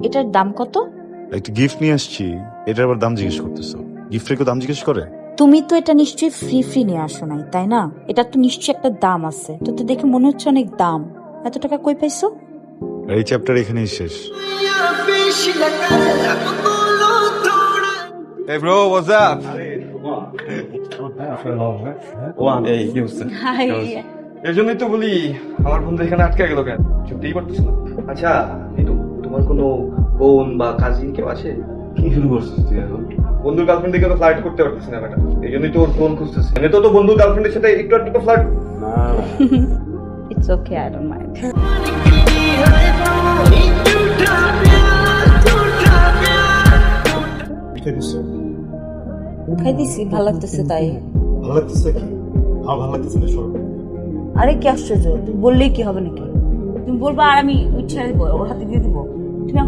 এটার দাম কত? একটা গিফট নিয়ে আসছি, এটার আবার দাম জিজ্ঞেস করতেছো? গিফটের কেউ দাম জিজ্ঞেস করে? তুমি তো এটা নিশ্চয়ই ফ্রি নিয়ে আসো নাই, তাই না? এটা তো নিশ্চয়ই একটা দাম আছে, তো তো দেখে মনে হচ্ছে অনেক দাম। এত টাকা কই পাইছো? আর এই চ্যাপ্টার এখানেই শেষ। Hey bro, what's up? এই কি অবস্থা? এর জন্যই তো বলি আমার বন্ধু এখানে আটকে গেল কেন, ছুটিই করতেছ না। আচ্ছা নিতু, তোমার কোনো বোন বা কাজিন কেউ আছে? কি শুরু করছিস তুই এখন? বন্ধুর গার্লফ্রেন্ড দেখে তো ফ্লার্ট করতে পারতেছি না বেটা, এই জন্যই তো ওর ফোন খুঁজতেছি। এনে তো বন্ধুর গার্লফ্রেন্ডের সাথে একটু একটু তো flirt. It's okay, I don't mind. খাই দিছি, ভালো লাগতেছে তাই। ভালো লাগতেছে কি? আমার ভালো লাগতেছে না, সরো। আরে কি আশ্চর্য, তুমি বললেই কি হবে নাকি? তুমি বলবা আর আমি ইচ্ছা ওর হাতে দিয়ে দিবো?